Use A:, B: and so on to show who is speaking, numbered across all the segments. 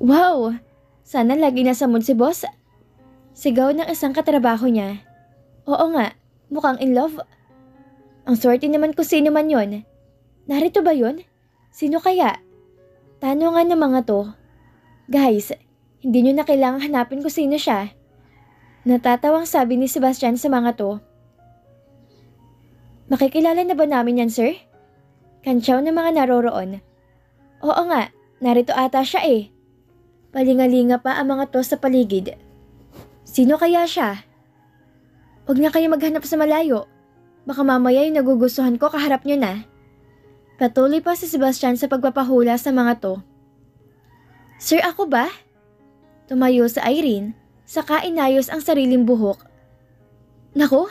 A: Wow! Sana lagi nasa mood si boss. Sigaw ng isang katrabaho niya. Oo nga, mukhang in love. Ang swerte naman kung sino man yon. Narito ba yon? Sino kaya? Tanungan ng mga to. Guys, hindi nyo na kailangang hanapin kung sino siya. Natatawang sabi ni Sebastian sa mga to. Makikilala na ba namin yan, sir? Kantsaw ng mga naroroon. Oo nga, narito ata siya eh. Palingalinga pa ang mga to sa paligid. Sino kaya siya? Huwag na kayo maghanap sa malayo. Baka mamaya yung nagugustuhan ko kaharap nyo na. Patuloy pa si Sebastian sa pagpapahula sa mga to. Sir, ako ba? Tumayo sa Irene, saka inayos ang sariling buhok. Naku,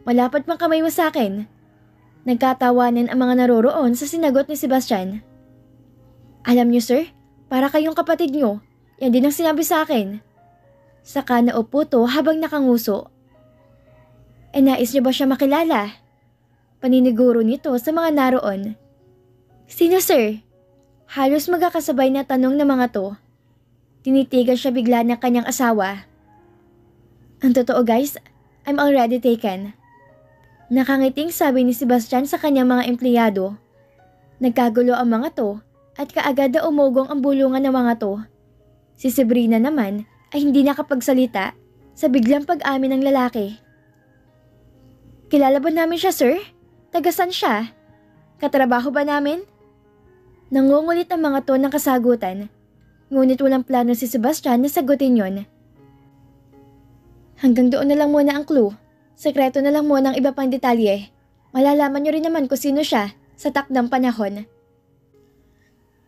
A: malapad pang kamay mo sa akin. Nagkatawanan ang mga naroroon sa sinagot ni Sebastian. Alam niyo sir, para kayong kapatid niyo, yan din ang sinabi sa akin. Saka naupo to habang nakanguso. Nais niyo ba siya makilala? Paniniguro nito sa mga naroon. Sino sir? Halos magkakasabay na tanong ng mga to. Tinitigan siya bigla ng kanyang asawa. Ang totoo guys, I'm already taken. Nakangiting sabi ni Sebastian sa kanyang mga empleyado. Nagkagulo ang mga to at kaagad na umugong ang bulungan ng mga to. Si Sabrina naman ay hindi nakapagsalita sa biglang pag-amin ng lalaki. Kilala ba namin siya sir? Tagasan siya? Katrabaho ba namin? Nangungulit ang mga to ng kasagutan. Ngunit walang plano si Sebastian na sagutin yon. Hanggang doon na lang muna ang clue. Sekreto na lang muna ang iba pang detalye. Malalaman nyo rin naman kung sino siya sa takdang panahon.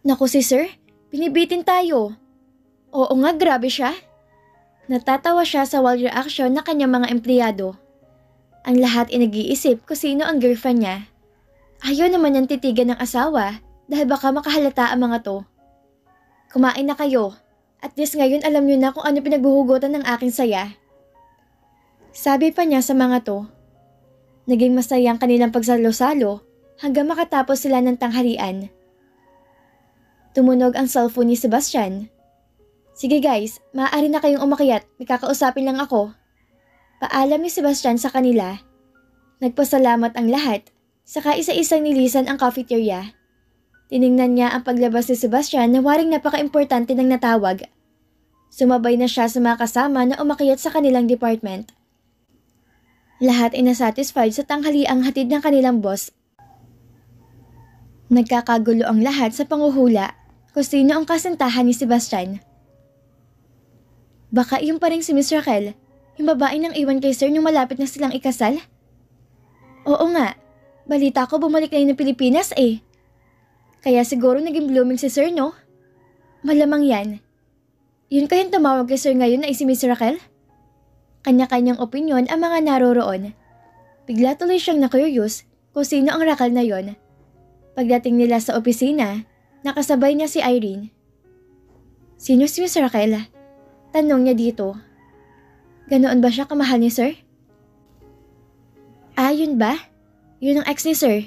A: Naku si sir, pinibitin tayo. Oo nga, grabe siya. Natatawa siya sa wild reaction ng kanyang mga empleyado. Ang lahat ay nag-iisip kung sino ang girlfriend niya. Ayaw naman niyang titigan ng asawa dahil baka makahalata ang mga to. Kumain na kayo. At least ngayon alam niyo na kung ano pinaghuhugutan ng aking saya. Sabi pa niya sa mga to. Naging masaya ang kanilang pagsalo-salo hanggang makatapos sila ng tanghalian. Tumunog ang cellphone ni Sebastian. Sige guys, maaari na kayong umakyat, may kakausapin lang ako. Paalam ni Sebastian sa kanila. Nagpasalamat ang lahat, saka isa-isang nilisan ang cafeteria. Tiningnan niya ang paglabas ni Sebastian na waring napaka-importante ng natawag. Sumabay na siya sa mga kasama na umakyat sa kanilang department. Lahat ay nasatisfied sa tanghaliang hatid ng kanilang boss. Nagkakagulo ang lahat sa panguhula kung sino ang kasintahan ni Sebastian. Baka iyon pa rin si Miss Raquel, yung babae ng iwan kay sir nung malapit na silang ikasal? Oo nga, balita ko bumalik na yun ng Pilipinas eh. Kaya siguro naging blooming si sir no? Malamang yan. Yun kayang tumawag kay sir ngayon na si Miss Raquel? Kanya-kanyang opinyon ang mga naroroon. Bigla tuloy siyang na-curious kung sino ang Raquel na yon. Pagdating nila sa opisina, nakasabay niya si Irene. Sino si Miss Raquel? Tanong niya dito. Ganoon ba siya kamahal ni sir? Ah, yun ba? Yun ang ex ni sir.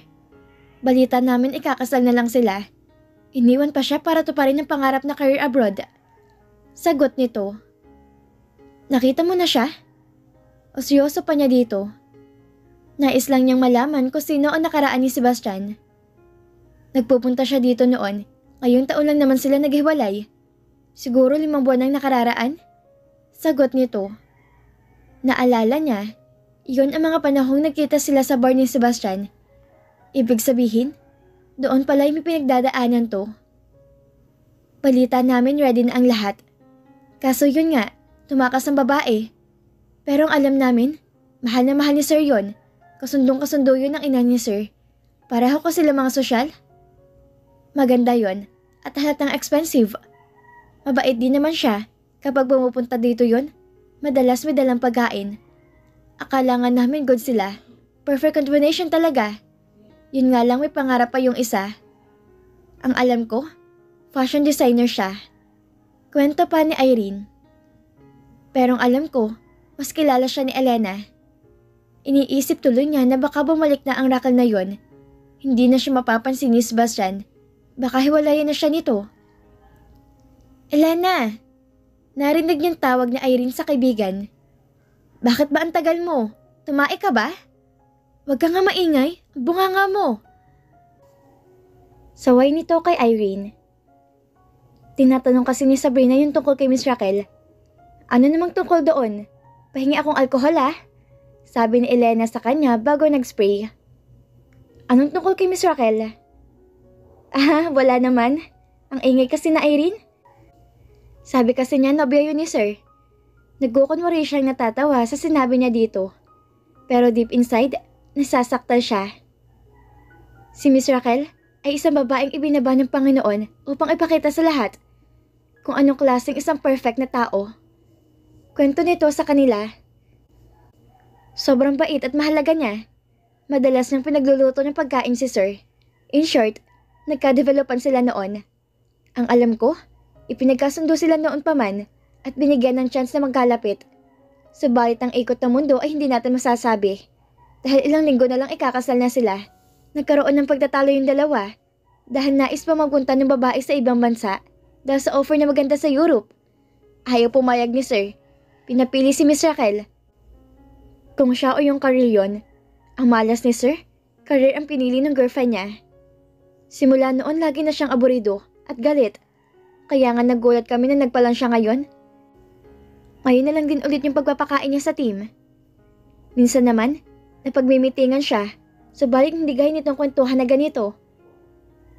A: Balita namin ikakasal na lang sila. Iniwan pa siya para tuparin ang pangarap na career abroad. Sagot nito. Nakita mo na siya? O seryoso pa niya dito? Nais lang niyang malaman kung sino ang nakaraan ni Sebastian. Nagpupunta siya dito noon. Ngayong taon lang naman sila naghiwalay. Siguro 5 buwan ang nakararaan? Sagot nito. Naalala niya, iyon ang mga panahong nagkita sila sa bar ni Sebastian. Ibig sabihin, doon pala may pinagdadaanan to. Balita namin ready na ang lahat. Kaso yun nga, tumakas ang babae. Pero ang alam namin, mahal na mahal ni sir yun. Kasundong-kasundo yun ng ina ni sir. Pareho ko sila mga sosyal. Maganda yon at halatang expensive. Mabait din naman siya. Kapag pumupunta dito yon, madalas may dalang pagkain. Akala nga namin good sila. Perfect combination talaga. Yun nga lang may pangarap pa yung isa. Ang alam ko, fashion designer siya. Kwento pa ni Irene. Pero ang alam ko, mas kilala siya ni Elena. Iniisip tuloy niya na baka bumalik na ang Raquel na yon. Hindi na siya mapapansin ni Sebastian. Baka hiwalayan na siya nito. Elena! Narinig niyang tawag ni Irene sa kaibigan. Bakit ba ang tagal mo? Tumae ka ba? Huwag ka nga maingay, bunganga mo. Saway nito kay Irene. Tinatanong kasi ni Sabrina yung tungkol kay Miss Raquel. Ano namang tungkol doon? Pahingi akong alkohol sabi ni Elena sa kanya bago nag-spray. Anong tungkol kay Miss Raquel? Wala naman. Ang ingay kasi na Irene. Sabi kasi niya nobya yun ni Sir. Nagkukunwari siyang natatawa sa sinabi niya dito. Pero deep inside, nasasaktan siya. Si Miss Raquel ay isang babaeng ibinaba ng Panginoon upang ipakita sa lahat kung anong klaseng isang perfect na tao. Kwento nito sa kanila. Sobrang bait at mahalaga niya. Madalas niyang pinagluluto ng pagkain si Sir. In short, nagka-developan sila noon. Ang alam ko, ipinagkasundo sila noon pa man at binigyan ng chance na magkalapit. Subalit ang ikot ng mundo ay hindi natin masasabi. Dahil ilang linggo na lang ikakasal na sila. Nagkaroon ng pagtatalo yung dalawa dahil nais pa magpunta ng babae sa ibang bansa dahil sa offer na maganda sa Europe. Ayaw pumayag ni Sir. Pinapili si Miss Raquel. Kung siya o yung career yon, ang malas ni Sir, career ang pinili ng girlfriend niya. Simula noon lagi na siyang aburido at galit. Kaya nga nagulat kami na nagpalang siya ngayon. Ngayon na lang din ulit yung pagpapakain niya sa team. Minsan naman, napagmimitingan siya, subalit hindi gaya nitong kwentuhan na ganito.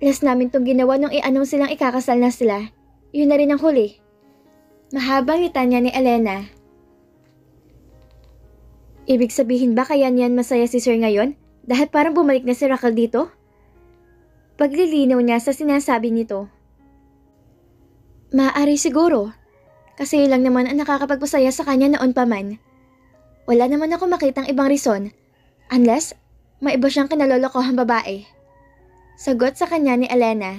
A: Last namin tong ginawa nung i-anong silang ikakasal na sila. Yun na rin ang huli. Mahabang litanya ni Elena. Ibig sabihin ba kaya niyan masaya si Sir ngayon dahil parang bumalik na si Raquel dito? Paglilinaw niya sa sinasabi nito. Maaari siguro, kasi lang naman ang nakakapagpasaya sa kanya noon pa man. Wala naman ako makitang ibang rison, unless may iba siyang kinalolokohang babae. Sagot sa kanya ni Elena.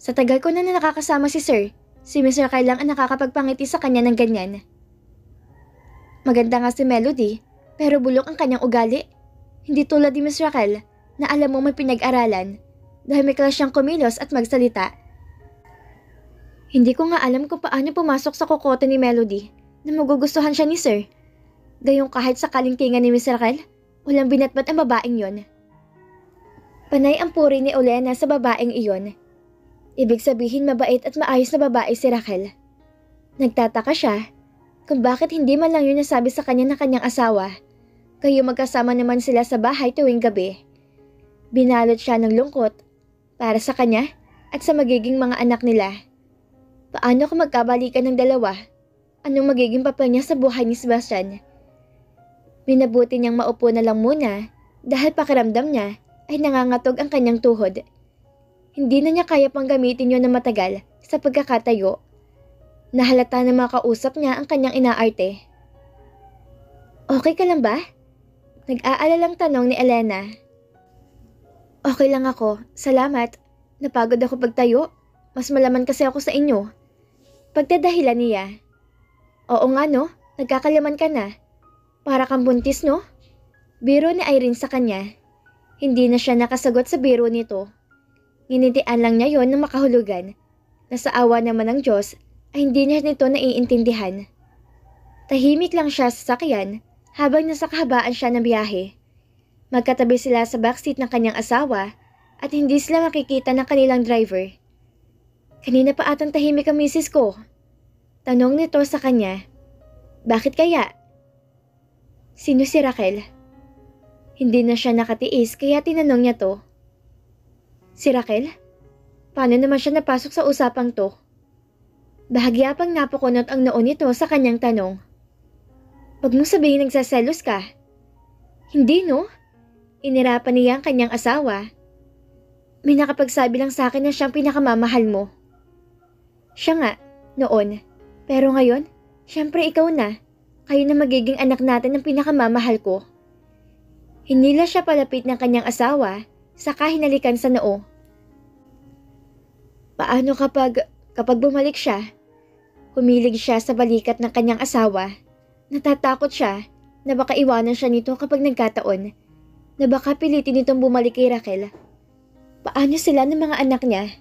A: Sa tagal ko na nakakasama si Sir, si Miss Raquel lang ang nakakapagpangiti sa kanya ng ganyan. Maganda nga si Melody, pero bulok ang kanyang ugali. Hindi tulad ni Miss Raquel na alam mo may pinag-aralan dahil may class siyang kumilos at magsalita. Hindi ko nga alam kung paano pumasok sa kokote ni Melody na magugustuhan siya ni Sir. Gayong kahit sa kalingkingan ni Miss Raquel, walang binatbat ang babaeng yon. Panay ang puri ni Elena sa babaeng iyon. Ibig sabihin mabait at maayos na babae si Raquel. Nagtataka siya kung bakit hindi man lang yun nasabi sa kanya ng kanyang asawa. Kayo magkasama naman sila sa bahay tuwing gabi. Binalot siya ng lungkot para sa kanya at sa magiging mga anak nila. Paano kung magkabalikan ng dalawa? Anong magiging papel niya sa buhay ni Sebastian? Minabuti niyang maupo na lang muna dahil pakiramdam niya ay nangangatog ang kanyang tuhod. Hindi na niya kaya pang gamitin yun na matagal sa pagkakatayo. Nahalata na makausap niya ang kanyang inaarte. Okay ka lang ba? Nag-aalalang tanong ni Elena. Okay lang ako, salamat. Napagod ako pagtayo. Mas malaman kasi ako sa inyo. Pagdadahilan niya. Oo nga no, nagkakalaman ka na. Para kang buntis no? Biro ni Irene sa kanya. Hindi na siya nakasagot sa biro nito. Nginitian lang niya yon ng makahulugan. Nasa awa naman ng Diyos ay hindi niya nito naiintindihan. Tahimik lang siya sa sakyan habang nasa kahabaan siya ng biyahe. Magkatabi sila sa backseat ng kanyang asawa at hindi sila makikita ng kanilang driver. Kanina pa atang tahimik ang misis ko. Tanong nito sa kanya. Bakit kaya? Sino si Raquel? Hindi na siya nakatiis kaya tinanong niya to. Si Raquel? Paano naman siya napasok sa usapang to? Bahagya pang napukunot ang noo nito sa kanyang tanong. Huwag mong sabihin nagsaselos ka. Hindi no? Inirapan niya ang kanyang asawa. May nakapagsabi lang sa akin na siyang pinakamamahal mo. Siya nga, noon. Pero ngayon, syempre ikaw na. Kayo na magiging anak natin ng pinakamamahal ko. Hinila siya palapit ng kanyang asawa, saka hinalikan sa noo. Paano kapag bumalik siya? Humilig siya sa balikat ng kanyang asawa. Natatakot siya na baka iwanan siya nito kapag nagkataon. Na baka pilitin nitong bumalik kay Raquel. Paano sila ng mga anak niya?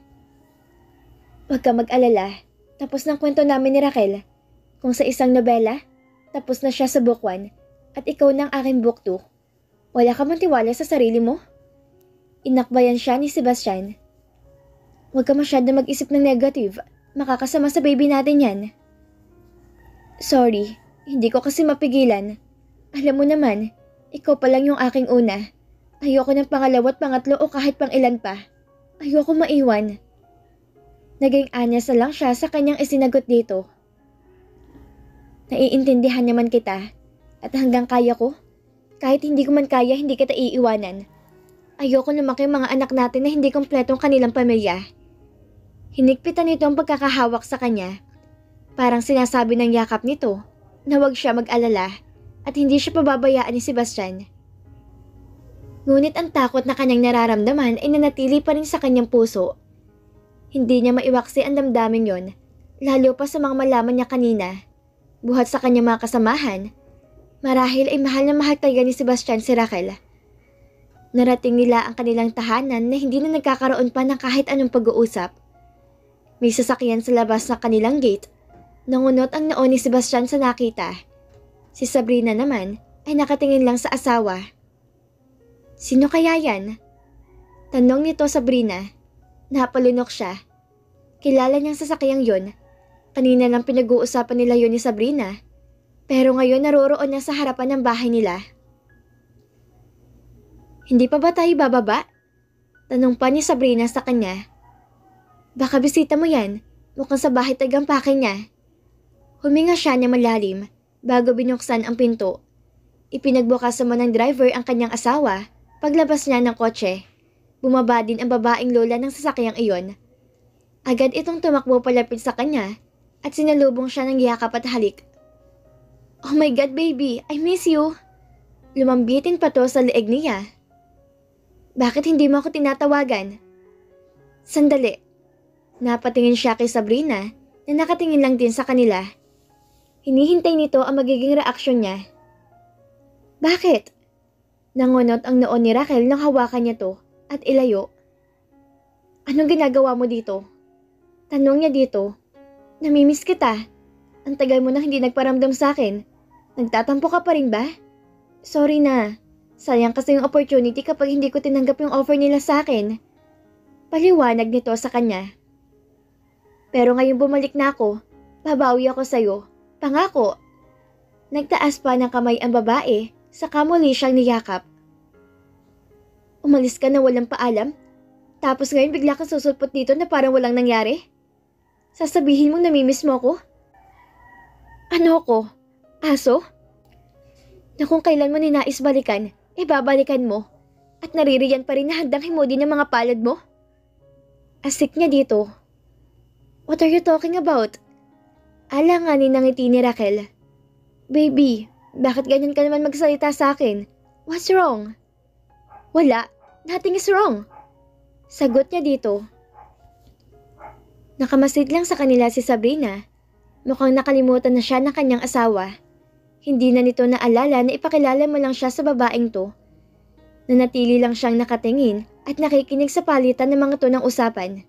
A: Huwag ka mag-alala. Tapos ng kwento namin ni Raquel. Kung sa isang nobela, tapos na siya sa book 1 at ikaw ng aking book 2. Wala ka mang tiwala sa sarili mo? Inakbayan siya ni Sebastian. Huwag ka masyado mag-isip ng negative. Makakasama sa baby natin yan. Sorry, hindi ko kasi mapigilan. Alam mo naman, ikaw pa lang yung aking una. Ayoko ng pangalawa at pangatlo o kahit pang ilan pa. Ayoko maiwan. Naging anyas na lang siya sa kanyang isinagot dito. Naiintindihan naman kita. At hanggang kaya ko, kahit hindi ko man kaya, hindi kita iiwanan. Ayoko lumaki ang mga anak natin na hindi kompletong kanilang pamilya. Hinigpitan nito ang pagkakahawak sa kanya. Parang sinasabi ng yakap nito na huwag siya mag-alala at hindi siya pababayaan ni Sebastian. Ngunit ang takot na kanyang nararamdaman ay nanatili pa rin sa kanyang puso. Hindi niya maiwaksi ang damdamin yon, lalo pa sa mga malaman niya kanina. Buhat sa kanyang mga kasamahan, marahil ay mahal na mahal talaga ni Sebastian si Raquel. Narating nila ang kanilang tahanan na hindi na nagkakaroon pa ng kahit anong pag-uusap. May sasakyan sa labas ng kanilang gate. Nangunot ang noo ni Sebastian sa nakita. Si Sabrina naman ay nakatingin lang sa asawa. Sino kaya yan? Tanong nito Sabrina. Napalunok siya. Kilala niyang sasakyang yon. Kanina lang pinag-uusapan nila yon ni Sabrina. Pero ngayon naroroon na sa harapan ng bahay nila. Hindi pa ba tayo bababa? Tanong pa ni Sabrina sa kanya. Baka bisita mo yan. Mukhang sa bahay tagampake niya. Huminga siya na malalim bago binuksan ang pinto. Ipinagbukas mo ng driver ang kanyang asawa. Paglabas niya ng kotse, bumaba din ang babaeng lola ng sasakyang iyon. Agad itong tumakbo palapit sa kanya at sinalubong siya ng yakap at halik. Oh my God baby, I miss you. Lumambitin pa to sa leeg niya. Bakit hindi mo ako tinatawagan? Sandali. Napatingin siya kay Sabrina na nakatingin lang din sa kanila. Hinihintay nito ang magiging reaksyon niya. Bakit? Nangunot ang noon ni Raquel nang hawakan niya to at ilayo. Anong ginagawa mo dito? Tanong niya dito. Namimiss kita. Ang tagal mo nang hindi nagparamdam sa akin. Nagtatampo ka pa rin ba? Sorry na. Sayang kasi yung opportunity kapag hindi ko tinanggap yung offer nila sa akin. Paliwanag nito sa kanya. Pero ngayong bumalik na ako, babawi ako sa'yo. Pangako. Nagtaas pa ng kamay ang babae. Saka muli siyang niyakap. Umalis ka na walang paalam? Tapos ngayon bigla kang susulpot dito na parang walang nangyari? Sasabihin mong namimiss mo ko? Ano ko? Aso? Na kung kailan mo ninais balikan, babalikan mo. At naririyan pa rin na handang himodin ng mga palad mo? Asik niya dito. What are you talking about? Alanganin ng ngiti ni Raquel. Baby, bakit ganyan ka naman magsalita sa akin? What's wrong? Wala. Nothing is wrong. Sagot niya dito. Nakamasid lang sa kanila si Sabrina. Mukhang nakalimutan na siya ng kanyang asawa. Hindi na nito naalala na ipakilala mo lang siya sa babaeng to. Nanatili lang siyang nakatingin at nakikinig sa palitan ng mga to ng usapan.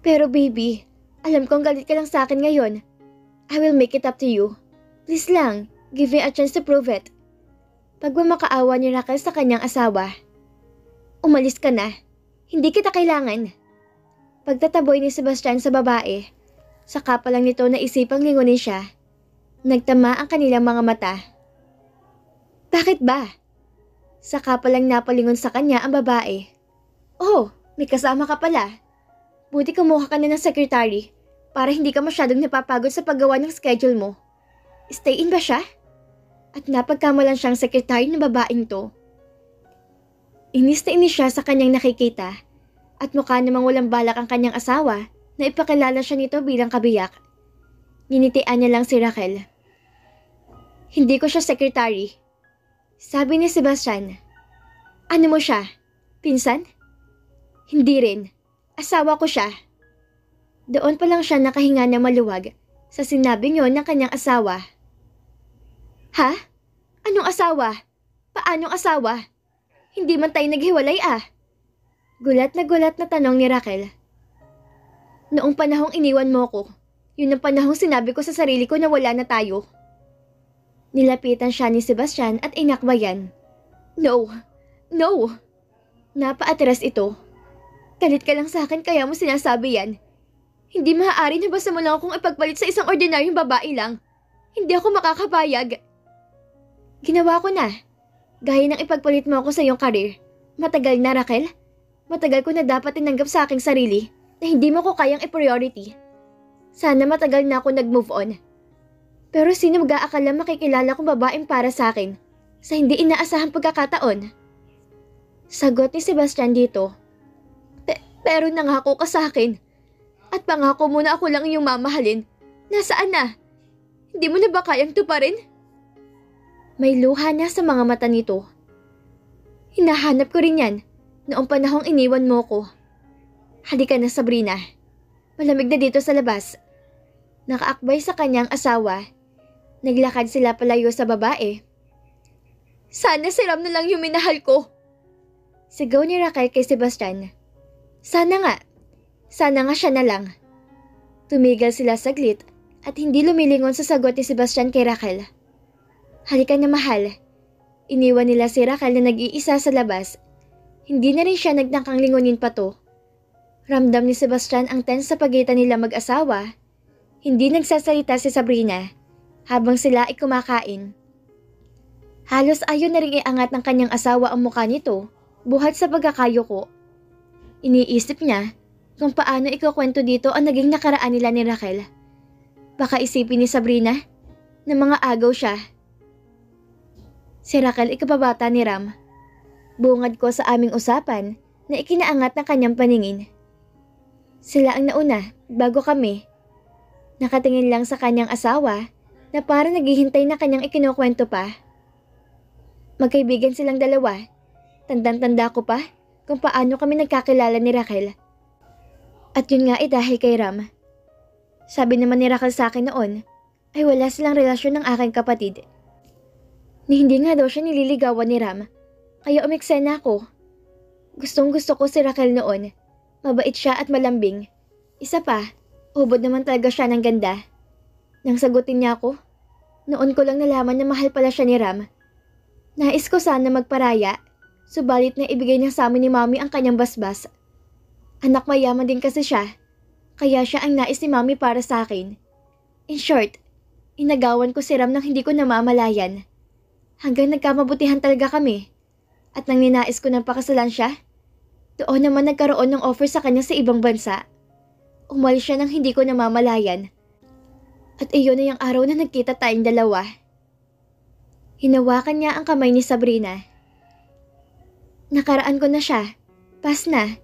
A: Pero baby, alam kong galit ka lang sa akin ngayon. I will make it up to you. Please lang. Give me a chance to prove it. Pagmamakaawa ni Raquel sa kanyang asawa. Umalis ka na. Hindi kita kailangan. Pagtataboy ni Sebastian sa babae, saka pa lang nito naisipang lingunin siya. Nagtama ang kanilang mga mata. Bakit ba? Saka pa lang napalingon sa kanya ang babae. Oh, may kasama ka pala. Buti kumuha ka na ng secretary para hindi ka masyadong napapagod sa paggawa ng schedule mo. Stay in ba siya? At napagkamalan siyang sekretary ng babaeng to. Inis na inis siya sa kanyang nakikita at mukha namang walang balak ang kanyang asawa na ipakilala siya nito bilang kabiyak. Ninitian niya lang si Raquel. Hindi ko siya sekretary. Sabi ni Sebastian. Ano mo siya? Pinsan? Hindi rin. Asawa ko siya. Doon pa lang siya nakahinga ng maluwag sa sinabing yon ng kanyang asawa. Ha? Anong asawa? Paanong asawa? Hindi man tayo naghiwalay ah. Gulat na tanong ni Raquel. Noong panahong iniwan mo ko, yun ang panahong sinabi ko sa sarili ko na wala na tayo. Nilapitan siya ni Sebastian at inakbayan. No! No! Napaatras ito. Galit ka lang sa akin kaya mo sinasabi yan. Hindi maaari na basta mo lang akong ipagpalit sa isang ordinaryong babae lang. Hindi ako makakapayag. Ginawa ko na. Gaya ng ipagpalit mo ako sa iyong karir. Matagal na, Raquel. Matagal ko na dapat tinanggap sa aking sarili na hindi mo ko kayang i-priority. Sana matagal na ako nag-move on. Pero sino mag-aakala makikilala kong babaeng para sa akin sa hindi inaasahang pagkakataon? Sagot ni Sebastian dito. Pero nangako ka sa akin. At pangako mo na ako lang iyong mamahalin. Nasaan na? Hindi mo na ba kayang tuparin? May luha na sa mga mata nito. Hinahanap ko rin yan noong panahong iniwan mo ko. Halika na, Sabrina. Malamig na dito sa labas. Nakaakbay sa kanyang asawa. Naglakad sila palayo sa babae. Sana si Ram na lang yung minahal ko. Sigaw ni Raquel kay Sebastian. Sana nga. Sana nga siya na lang. Tumigil sila saglit at hindi lumilingon sa sagot ni Sebastian kay Raquel. Halika na, mahal. Iniwan nila si Raquel na nag-iisa sa labas. Hindi na rin siya nagtangkang lingunin pa to. Ramdam ni Sebastian ang tense sa pagitan nila mag-asawa. Hindi nagsasalita si Sabrina habang sila ay kumakain. Halos ayaw na rin iangat ng kanyang asawa ang mukha nito buhat sa pagkakayuko. Iniisip niya kung paano ikukwento dito ang naging nakaraan nila ni Raquel. Baka isipin ni Sabrina na mga agaw siya. Si Raquel ikababata ni Ram. Bungad ko sa aming usapan na ikinaangat ng kanyang paningin. Sila ang nauna bago kami. Nakatingin lang sa kanyang asawa na parang naghihintay na kanyang ikinukwento pa. Magkaibigan silang dalawa. Tandang-tanda ko pa kung paano kami nagkakilala ni Raquel. At yun nga ay dahil kay Ram. Sabi naman ni Raquel sa akin noon ay wala silang relasyon ng aking kapatid. Ni hindi nga daw siya nililigawan ni Ram, kaya umiksena ako. Gustong gusto ko si Raquel noon. Mabait siya at malambing. Isa pa, ubod naman talaga siya ng ganda. Nang sagutin niya ako, noon ko lang nalaman na mahal pala siya ni Ram. Nais ko sana magparaya, subalit na ibigay niya sa amin ni Mami ang kanyang basbas. Anak mayaman din kasi siya, kaya siya ang nais ni Mami para sa akin. In short, inagawan ko si Ram nang hindi ko namamalayan. Hanggang nagkamabutihan talaga kami. At nang ninais ko ng pakasalan siya, doon naman nagkaroon ng offer sa kanya sa ibang bansa. Umalis siya nang hindi ko namamalayan. At iyon na yung araw na nagkita tayong dalawa. Hinawakan niya ang kamay ni Sabrina. Nakaraan ko na siya. Pas na.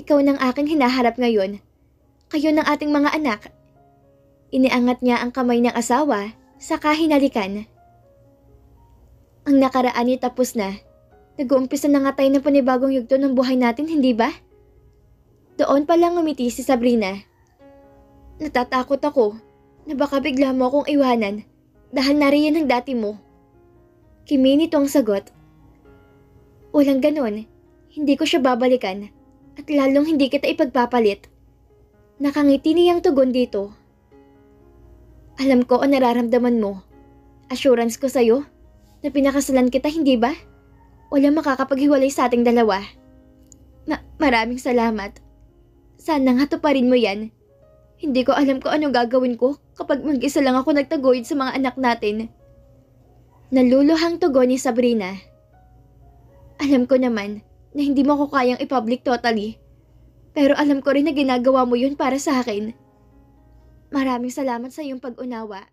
A: Ikaw nang aking hinaharap ngayon. Kayo ng ating mga anak. Iniangat niya ang kamay ng asawa, saka hinalikan. Ang nakaraan ay tapos na. Nag-uumpisa na nga tayo ng panibagong yugto ng buhay natin, hindi ba? Doon pa lang ngumiti si Sabrina. Natatakot ako na baka bigla mo akong iwanan dahil nariyan ang dati mo. Kimi nito ang sagot. Walang ganon. Hindi ko siya babalikan at lalong hindi kita ipagpapalit. Nakangiti niyang tugon dito. Alam ko ang nararamdaman mo. Assurance ko sa'yo na pinakasalan kita, hindi ba? Walang makakapaghiwalay sa ating dalawa. Maraming salamat. Sana nga tuparin mo yan. Hindi ko alam kung anong gagawin ko kapag mag-isa lang ako nagtaguyod sa mga anak natin. Naluluhang tugon ni Sabrina. Alam ko naman na hindi mo ko kayang i-public totally. Pero alam ko rin na ginagawa mo yun para sa akin. Maraming salamat sa iyong pag-unawa.